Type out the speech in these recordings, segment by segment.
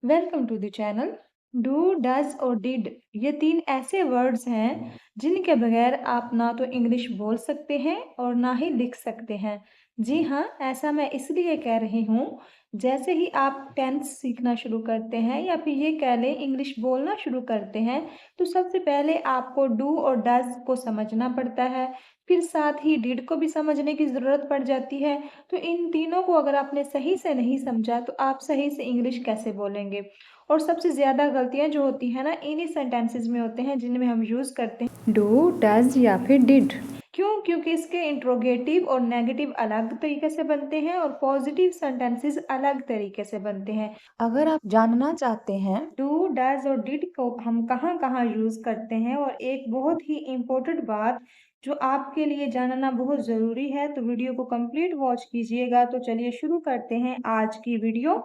Welcome to the channel. Do, does और did ये तीन ऐसे वर्ड्स हैं जिनके बगैर आप ना तो इंग्लिश बोल सकते हैं और ना ही लिख सकते हैं। जी हाँ, ऐसा मैं इसलिए कह रही हूँ। जैसे ही आप टेंस सीखना शुरू करते हैं या फिर ये कह लें इंग्लिश बोलना शुरू करते हैं, तो सबसे पहले आपको डू और डज को समझना पड़ता है। फिर साथ ही डिड को भी समझने की ज़रूरत पड़ जाती है। तो इन तीनों को अगर आपने सही से नहीं समझा तो आप सही से इंग्लिश कैसे बोलेंगे। और सबसे ज़्यादा गलतियाँ जो होती हैं ना, इन्हीं सेंटेंसेस में होते हैं जिनमें हम यूज़ करते हैं डू, डज या फिर डिड। क्यों? क्योंकि इसके इंट्रोगेटिव और नेगेटिव अलग तरीके से बनते हैं और पॉजिटिव सेंटेंसेस अलग तरीके से बनते हैं। अगर आप जानना चाहते हैं डू, डज और डिड को हम कहाँ कहाँ यूज़ करते हैं, और एक बहुत ही इम्पोर्टेंट बात जो आपके लिए जानना बहुत ज़रूरी है, तो वीडियो को कंप्लीट वॉच कीजिएगा। तो चलिए शुरू करते हैं आज की वीडियो।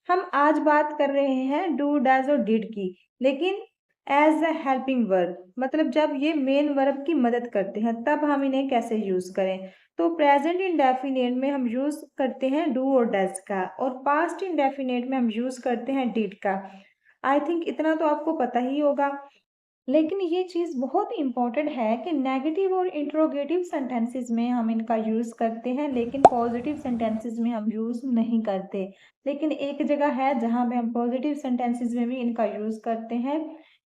हम आज बात कर रहे हैं डू, डज और डिड की, लेकिन एज अ हेल्पिंग वर्ब, मतलब जब ये मेन वर्ब की मदद करते हैं तब हम इन्हें कैसे यूज करें। तो प्रेजेंट इंडेफिनिट में हम यूज करते हैं डू और डज का, और पास्ट इंडेफिनिट में हम यूज करते हैं डिड का। आई थिंक इतना तो आपको पता ही होगा। लेकिन ये चीज़ बहुत इम्पोर्टेंट है कि नेगेटिव और इंट्रोगेटिव सेंटेंसेस में हम इनका यूज़ करते हैं, लेकिन पॉजिटिव सेंटेंसेस में हम यूज़ नहीं करते। लेकिन एक जगह है जहाँ पे हम पॉजिटिव सेंटेंसेस में भी इनका यूज़ करते हैं,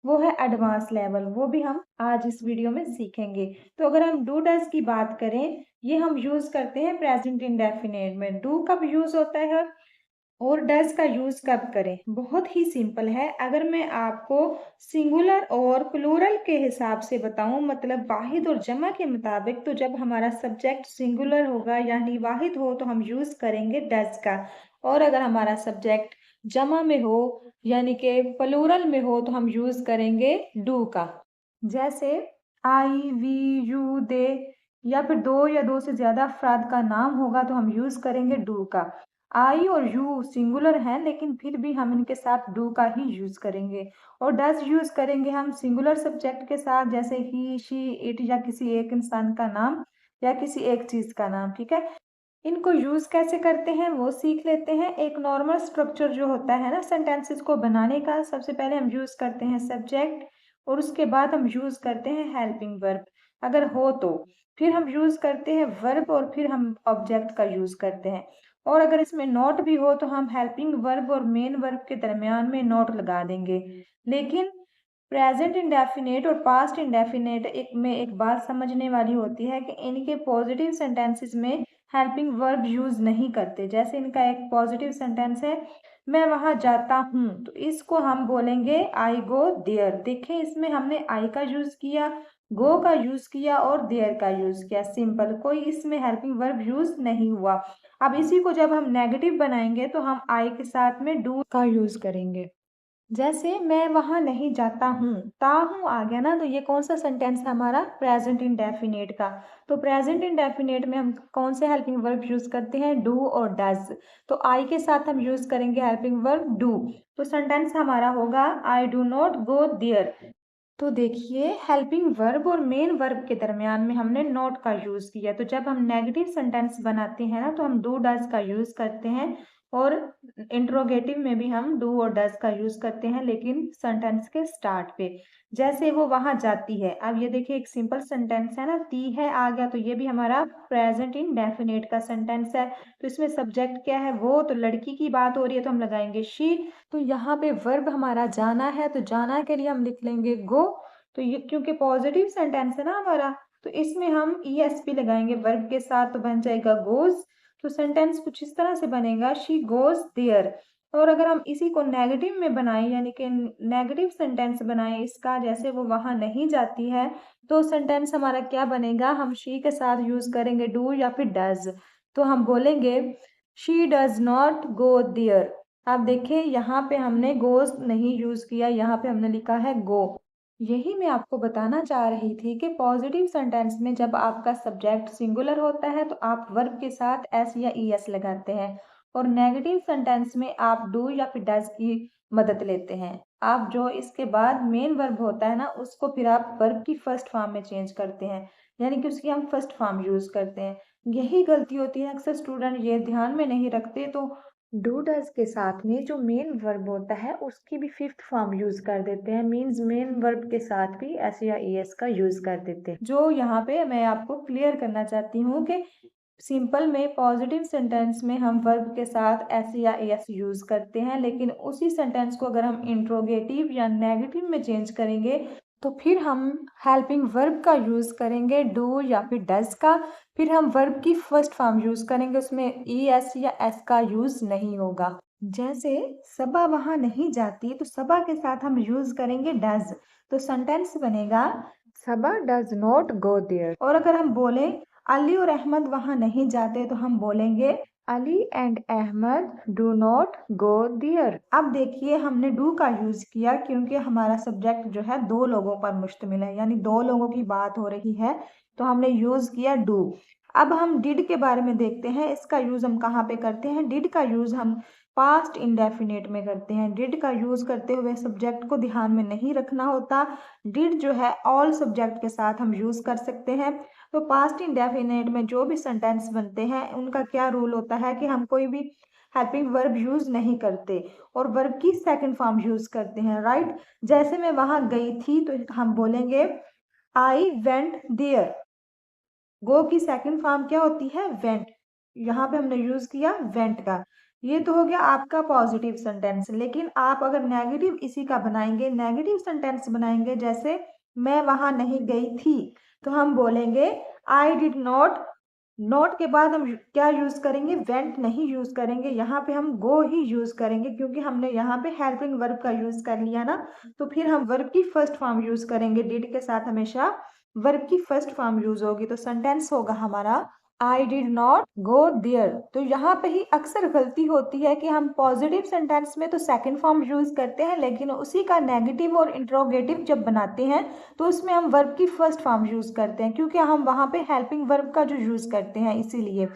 वो है एडवांस लेवल। वो भी हम आज इस वीडियो में सीखेंगे। तो अगर हम डू डज की बात करें, ये हम यूज़ करते हैं प्रेजेंट इंडेफिनिट में। डू कब यूज़ होता है और डज का यूज कब करें? बहुत ही सिंपल है। अगर मैं आपको सिंगुलर और प्लूरल के हिसाब से बताऊं, मतलब वाहिद और जमा के मुताबिक, तो जब हमारा सब्जेक्ट सिंगुलर होगा यानी वाहिद हो तो हम यूज करेंगे डज का। और अगर हमारा सब्जेक्ट जमा में हो यानी कि प्लूरल में हो तो हम यूज करेंगे डू का। जैसे आई, वी, यू, दे, या फिर दो या दो से ज्यादा अफराद का नाम होगा तो हम यूज करेंगे डू का। आई और यू सिंगुलर हैं, लेकिन फिर भी हम इनके साथ डू का ही यूज करेंगे। और डज यूज करेंगे हम सिंगुलर सब्जेक्ट के साथ, जैसे ही, शी, इट, या किसी एक इंसान का नाम या किसी एक चीज का नाम। ठीक है, इनको यूज कैसे करते हैं वो सीख लेते हैं। एक नॉर्मल स्ट्रक्चर जो होता है ना सेंटेंसेस को बनाने का, सबसे पहले हम यूज करते हैं सब्जेक्ट, और उसके बाद हम यूज करते हैं हेल्पिंग वर्ब अगर हो तो। फिर हम यूज करते हैं वर्ब, और फिर हम ऑब्जेक्ट का यूज करते हैं। और अगर इसमें नॉट भी हो तो हम हेल्पिंग वर्ब और मेन वर्ब के दरमियान में नॉट लगा देंगे। लेकिन प्रेजेंट इंडेफिनेट और पास्ट इंडेफिनेट एक बात समझने वाली होती है कि इनके पॉजिटिव सेंटेंसेस में हेल्पिंग वर्ब यूज नहीं करते। जैसे इनका एक पॉजिटिव सेंटेंस है, मैं वहां जाता हूँ, तो इसको हम बोलेंगे आई गो देयर। देखें, इसमें हमने आई का यूज किया, गो का यूज किया और देयर का यूज किया। सिंपल, कोई इसमें हेल्पिंग वर्ब यूज नहीं हुआ। अब इसी को जब हम नेगेटिव बनाएंगे तो हम आई के साथ में डू का यूज करेंगे। जैसे मैं वहां नहीं जाता हूँ, ता हूँ आ गया ना, तो ये कौन सा सेंटेंस है हमारा? प्रेजेंट इंडेफिनिट का। तो प्रेजेंट इंडेफिनिट में हम कौन से हेल्पिंग वर्ब यूज करते हैं? डू और डज। तो आई के साथ हम यूज करेंगे हेल्पिंग वर्ब डू। तो सेंटेंस हमारा होगा I do not go there. तो देखिए, हेल्पिंग वर्ब और मेन वर्ब के दरमियान में हमने नॉट का यूज किया। तो जब हम नेगेटिव सेंटेंस बनाते हैं ना तो हम डू डज का यूज करते हैं, और इंट्रोगेटिव में भी हम डू और डज का यूज करते हैं, लेकिन सेंटेंस के स्टार्ट पे। जैसे वो वहां जाती है, अब ये देखिए एक सिंपल सेंटेंस है ना, ती है आ गया, तो ये भी हमारा प्रेजेंट इंडेफिनिट का सेंटेंस है। तो इसमें सब्जेक्ट क्या है? वो, तो लड़की की बात हो रही है तो हम लगाएंगे शी। तो यहाँ पे वर्ब हमारा जाना है, तो जाना के लिए हम लिख लेंगे गो। तो ये क्योंकि पॉजिटिव सेंटेंस है ना हमारा, तो इसमें हम ईएसपी लगाएंगे वर्ब के साथ, तो बन जाएगा गोज। तो सेंटेंस कुछ इस तरह से बनेगा, शी गोज देयर। और अगर हम इसी को नेगेटिव में बनाएं, यानी कि नेगेटिव सेंटेंस बनाएं इसका, जैसे वो वहां नहीं जाती है, तो सेंटेंस हमारा क्या बनेगा? हम शी के साथ यूज करेंगे डू या फिर डज। तो हम बोलेंगे she does not go there. आप देखिए यहाँ पे हमने गोज नहीं यूज किया, यहाँ पे हमने लिखा है गो। यही मैं आपको बताना चाह रही थी कि पॉजिटिव सेंटेंस में जब आपका सब्जेक्ट सिंगुलर होता है तो आप वर्ब के साथ एस या ई एस लगाते हैं, और नेगेटिव सेंटेंस में आप डू या फिर डज की मदद लेते हैं। आप जो इसके बाद मेन वर्ब होता है ना, उसको फिर आप वर्ब की फर्स्ट फॉर्म में चेंज करते हैं, यानी कि उसकी हम फर्स्ट फॉर्म यूज करते हैं। यही गलती होती है, अक्सर स्टूडेंट ये ध्यान में नहीं रखते, तो डू डज के साथ में जो मेन वर्ब होता है उसकी भी फिफ्थ फॉर्म यूज कर देते हैं, मीन्स मेन वर्ब के साथ भी एस या एस का यूज कर देते हैं। जो यहाँ पे मैं आपको क्लियर करना चाहती हूँ कि सिंपल में पॉजिटिव सेंटेंस में हम वर्ब के साथ एस या एस यूज करते हैं, लेकिन उसी सेंटेंस को अगर हम इंट्रोगेटिव या नेगेटिव में चेंज करेंगे तो फिर हम हेल्पिंग वर्ब का यूज करेंगे, डू या फिर डज का। फिर हम वर्ब की फर्स्ट फॉर्म यूज करेंगे, उसमें ई एस या एस का यूज नहीं होगा। जैसे सबा वहां नहीं जाती तो सबा के साथ हम यूज करेंगे डज, तो सेंटेंस बनेगा सबा डज नॉट गो देयर। और अगर हम बोले अली और अहमद वहां नहीं जाते तो हम बोलेंगे Ali and Ahmad do not go there. अब देखिए हमने डू का यूज किया क्योंकि हमारा सब्जेक्ट जो है दो लोगों पर मुश्तमिल है, यानी दो लोगों की बात हो रही है, तो हमने यूज किया डू। अब हम डिड के बारे में देखते हैं, इसका यूज हम कहाँ पे करते हैं। डिड का यूज हम पास्ट इंडेफिनेट में करते हैं। डिड का यूज करते हुए सब्जेक्ट को ध्यान में नहीं रखना होता। डिड जो है ऑल सब्जेक्ट के साथ हम यूज कर सकते हैं। तो पास्ट इंडेफिनेट में जो भी सेंटेंस बनते हैं उनका क्या रूल होता है कि हम कोई भी हेल्पिंग वर्ब यूज नहीं करते और वर्ब की सेकंड फॉर्म यूज करते हैं, राइट। जैसे मैं वहां गई थी तो हम बोलेंगे आई वेंट देयर। गो की सेकंड फॉर्म क्या होती है, वेंट। यहाँ पे हमने यूज किया वेंट का। ये तो हो गया आपका पॉजिटिव सेंटेंस। लेकिन आप अगर नेगेटिव इसी का बनाएंगे, नेगेटिव सेंटेंस बनाएंगे, जैसे मैं वहां नहीं गई थी, तो हम बोलेंगे आई डिड नॉट। नॉट के बाद हम क्या यूज करेंगे, वेंट नहीं यूज करेंगे, यहाँ पे हम गो ही यूज करेंगे क्योंकि हमने यहाँ पे हेल्पिंग वर्ब का यूज कर लिया ना। तो फिर हम वर्ब की फर्स्ट फॉर्म यूज करेंगे, डिड के साथ हमेशा वर्ब की फर्स्ट फॉर्म यूज होगी, तो सेंटेंस होगा हमारा I did not go there. तो यहाँ पे ही अक्सर गलती होती है कि हम पॉजिटिव सेंटेंस में तो सेकंड फॉर्म यूज करते हैं, लेकिन उसी का नेगेटिव और इंट्रोगेटिव जब बनाते हैं तो उसमें हम वर्ब की फर्स्ट फॉर्म यूज करते हैं, क्योंकि हम वहां पे हेल्पिंग वर्ब का जो यूज करते हैं इसीलिए।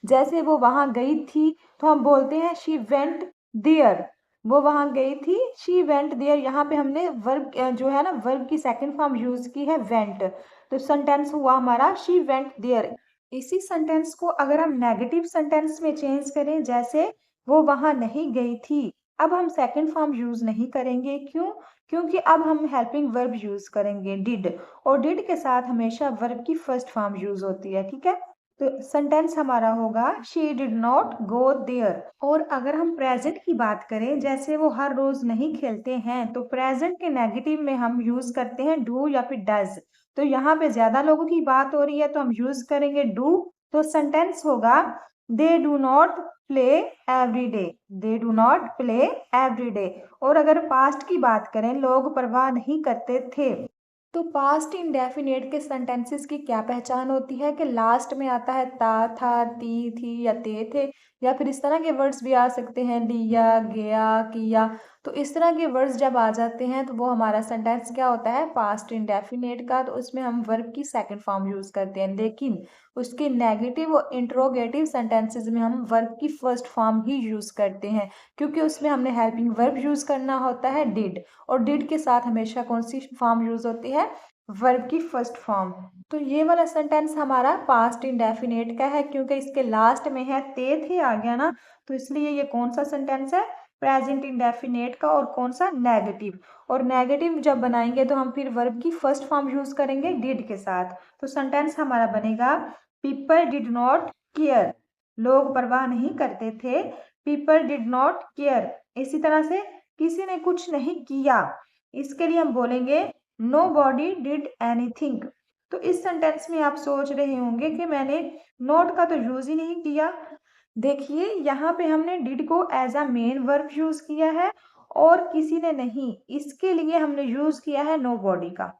जैसे वो वहां गई थी तो हम बोलते हैं शी वेंट देयर। वो वहां गई थी, शी वेंट देयर। यहाँ पे हमने वर्ब जो है ना, वर्ब की सेकंड फॉर्म यूज की है वेंट, तो सेंटेंस हुआ हमारा शी वेंट देयर। इसी सेंटेंस को अगर हम नेगेटिव सेंटेंस में चेंज करें, जैसे वो वहां नहीं गई थी, अब हम सेकंड फॉर्म यूज नहीं करेंगे। क्यों? क्योंकि अब हम हेल्पिंग वर्ब यूज करेंगे डिड, और डिड के साथ हमेशा वर्ब की फर्स्ट फॉर्म यूज होती है, ठीक है। तो सेंटेंस हमारा होगा she did not go there. और अगर हम प्रेजेंट की बात करें, जैसे वो हर रोज नहीं खेलते हैं, तो प्रेजेंट के नेगेटिव में हम यूज करते हैं डू या फिर डज। तो यहाँ पे ज्यादा लोगों की बात हो रही है तो हम यूज करेंगे डू। तो सेंटेंस होगा they do not play every day. They do not play every day. और अगर पास्ट की बात करें, लोग परवाह नहीं करते थे, तो पास्ट इंडेफिनेट के सेंटेंसेस की क्या पहचान होती है कि लास्ट में आता है ता, था, ती, थी या ते थे, या फिर इस तरह के वर्ड्स भी आ सकते हैं, लिया, गया, किया। तो इस तरह के वर्ड्स जब आ जाते हैं तो वो हमारा सेंटेंस क्या होता है, पास्ट इंडेफिनेट का। तो उसमें हम वर्ब की सेकंड फॉर्म यूज करते हैं, लेकिन उसके नेगेटिव और इंट्रोगेटिव सेंटेंसेस में हम वर्ब की फर्स्ट फॉर्म ही यूज करते हैं, क्योंकि उसमें हमने हेल्पिंग वर्ब यूज करना होता है डिड, और डिड के साथ हमेशा कौन सी फॉर्म यूज होती है, वर्ब की फर्स्ट फॉर्म। तो ये वाला सेंटेंस हमारा पास्ट इंडेफिनेट का है, क्योंकि इसके लास्ट में है ते थे आ गया ना, तो इसलिए ये कौन सा सेंटेंस है, प्रेजेंट इंडेफिनेट का। और कौन सा, नेगेटिव। और नेगेटिव जब बनाएंगे तो हम फिर वर्ब की फर्स्ट फॉर्म यूज करेंगे डिड के साथ। तो सेंटेंस हमारा बनेगा पीपल डिड नॉट केयर। लोग परवाह नहीं करते थे, पीपल डिड नॉट केयर। इसी तरह से किसी ने कुछ नहीं किया, इसके लिए हम बोलेंगे नो बॉडी डिड एनीथिंग। तो इस सेंटेंस में आप सोच रहे होंगे कि मैंने नॉट का तो यूज ही नहीं किया। देखिए यहाँ पे हमने डिड को as a main verb use किया है और किसी ने नहीं, इसके लिए हमने यूज किया है नो बॉडी का।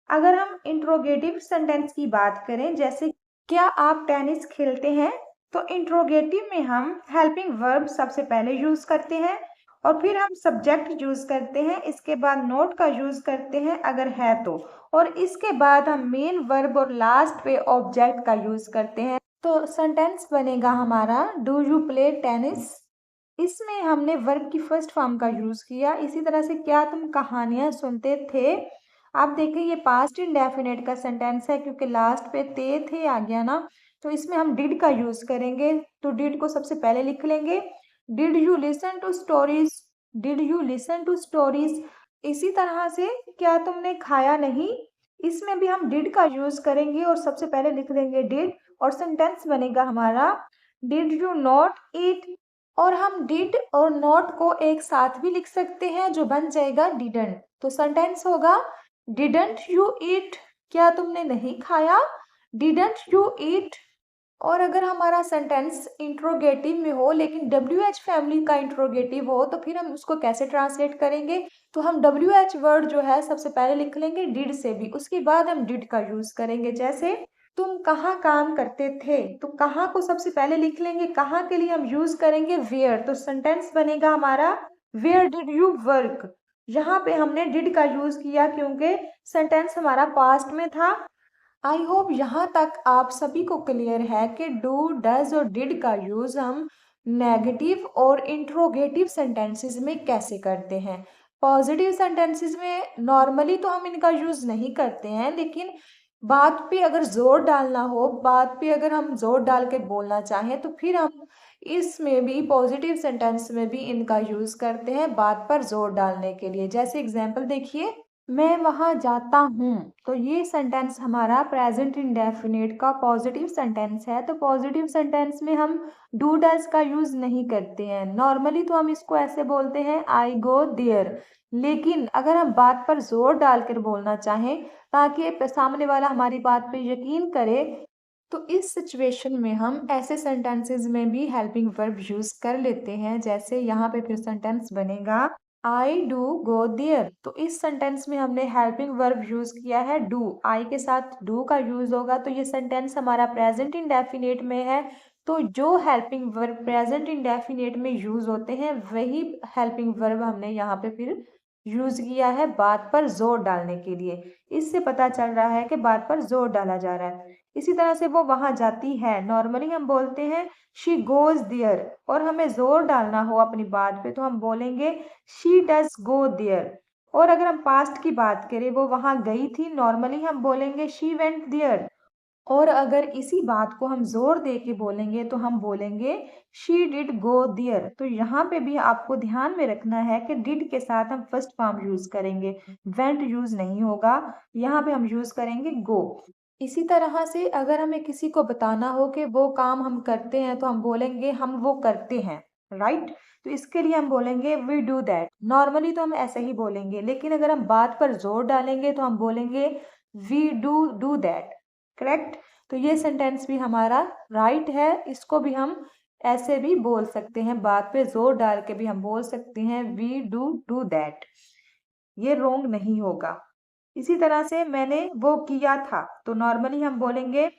अगर हम इंट्रोगेटिव सेंटेंस की बात करें, जैसे क्या आप टेनिस खेलते हैं, तो इंट्रोगेटिव में हम हेल्पिंग वर्ब सबसे पहले यूज करते हैं और फिर हम सब्जेक्ट यूज करते हैं, इसके बाद नोट का यूज करते हैं अगर है तो, और इसके बाद हम मेन वर्ब और लास्ट पे ऑब्जेक्ट का यूज करते हैं। तो सेंटेंस बनेगा हमारा डू यू प्ले टेनिस। इसमें हमने वर्ब की फर्स्ट फॉर्म का यूज किया। इसी तरह से क्या तुम कहानियां सुनते थे। आप देखिए ये पास्ट इंडेफिनेट का सेंटेंस है, क्योंकि लास्ट पे ते थे आ गया ना, तो इसमें हम डिड का यूज करेंगे। तो डिड को सबसे पहले लिख लेंगे, did you listen to stories, did you listen to stories. इसी तरह से क्या तुमने खाया नहीं, इसमें भी हम डिड का यूज करेंगे और सबसे पहले लिख देंगे डिड और सेंटेंस बनेगा हमारा डिड यू नॉट ईट। और हम डिड और नॉट को एक साथ भी लिख सकते हैं जो बन जाएगा डिडंट। तो सेंटेंस होगा डिडंट यू ईट, क्या तुमने नहीं खाया, डिडंट यू ईट। और अगर हमारा सेंटेंस इंट्रोगेटिव में हो लेकिन डब्ल्यू एच फैमिली का इंट्रोगेटिव हो तो फिर हम उसको कैसे ट्रांसलेट करेंगे। तो हम डब्ल्यू एच वर्ड जो है सबसे पहले लिख लेंगे डिड से भी, उसके बाद हम डिड का यूज करेंगे। जैसे तुम कहाँ काम करते थे, तो कहाँ को सबसे पहले लिख लेंगे, कहाँ के लिए हम यूज करेंगे वेयर। तो सेंटेंस बनेगा हमारा वेयर डिड यू वर्क। यहाँ पे हमने डिड का यूज किया क्योंकि सेंटेंस हमारा पास्ट में था। आई होप यहाँ तक आप सभी को क्लियर है कि डू डज और डिड का यूज हम नेगेटिव और इंट्रोगेटिव सेंटेंसेस में कैसे करते हैं। पॉजिटिव सेंटेंसेस में नॉर्मली तो हम इनका यूज नहीं करते हैं, लेकिन बात पे अगर जोर डालना हो, बात पे अगर हम जोर डाल के बोलना चाहें तो फिर हम इसमें भी पॉजिटिव सेंटेंस में भी इनका यूज करते हैं बात पर जोर डालने के लिए। जैसे एग्जाम्पल देखिए, मैं वहां जाता हूँ, तो ये सेंटेंस हमारा प्रेजेंट इंडेफिनिट का पॉजिटिव सेंटेंस है। तो पॉजिटिव सेंटेंस में हम डू डज का यूज नहीं करते हैं, नॉर्मली तो हम इसको ऐसे बोलते हैं आई गो देयर। लेकिन अगर हम बात पर जोर डालकर बोलना चाहें ताकि सामने वाला हमारी बात पे यकीन करे, तो इस सिचुएशन में हम ऐसे सेंटेंसेस में भी हेल्पिंग वर्ब यूज कर लेते हैं। जैसे यहाँ पे फिर सेंटेंस बनेगा आई डू गो देयर। तो इस सेंटेंस में हमने हेल्पिंग वर्ब यूज किया है डू, आई के साथ डू का यूज होगा। तो ये सेंटेंस हमारा प्रेजेंट इंडेफिनिट में है। तो जो हेल्पिंग वर्ब प्रेजेंट इंडेफिनिट में यूज होते हैं वही हेल्पिंग वर्ब हमने यहाँ पे फिर यूज किया है बात पर जोर डालने के लिए। इससे पता चल रहा है कि बात पर जोर डाला जा रहा है। इसी तरह से वो वहां जाती है, नॉर्मली हम बोलते हैं शी गोज देयर, और हमें जोर डालना हो अपनी बात पे तो हम बोलेंगे शी डज गो देयर। और अगर हम पास्ट की बात करें, वो वहां गई थी, नॉर्मली हम बोलेंगे शी वेंट देयर। और अगर इसी बात को हम जोर दे के बोलेंगे तो हम बोलेंगे शी डिड गो देयर। तो यहाँ पे भी आपको ध्यान में रखना है कि डिड के साथ हम फर्स्ट फॉर्म यूज करेंगे, वेंट यूज नहीं होगा, यहाँ पे हम यूज करेंगे गो। इसी तरह से अगर हमें किसी को बताना हो कि वो काम हम करते हैं तो हम बोलेंगे हम वो करते हैं, राइट। तो इसके लिए हम बोलेंगे वी डू दैट। नॉर्मली तो हम ऐसे ही बोलेंगे, लेकिन अगर हम बात पर जोर डालेंगे तो हम बोलेंगे we do do that, correct. तो ये सेंटेंस भी हमारा राइट है, इसको भी हम ऐसे भी बोल सकते हैं, बात पे जोर डाल के भी हम बोल सकते हैं वी डू डू दैट, ये रोंग नहीं होगा। इसी तरह से मैंने वो किया था, तो नॉर्मली हम बोलेंगे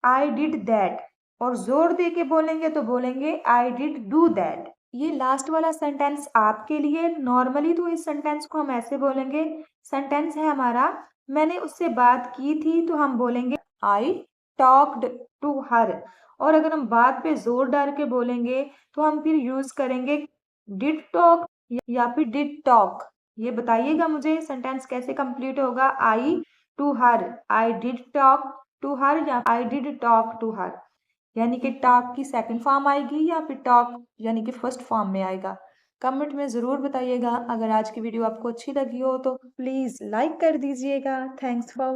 आई डिड दैट, और जोर दे के बोलेंगे तो बोलेंगे आई डिड डू दैट। ये लास्ट वाला सेंटेंस आपके लिए, नॉर्मली तो इस सेंटेंस को हम ऐसे बोलेंगे, सेंटेंस है हमारा मैंने उससे बात की थी, तो हम बोलेंगे आई टॉक्ड टू हर। और अगर हम बात पे जोर डाल के बोलेंगे तो हम फिर यूज करेंगे डिड टॉक या फिर डिड टॉक। ये बताइएगा मुझे सेंटेंस कैसे कंप्लीट होगा, I to her, I did talk to her, या I did talk to her. यानी कि टॉक की सेकंड फॉर्म आएगी या फिर टॉक यानी कि फर्स्ट फॉर्म में आएगा। कमेंट में ज़रूर बताइएगा। अगर आज की वीडियो आपको अच्छी लगी हो तो प्लीज़ लाइक कर दीजिएगा। Thanks for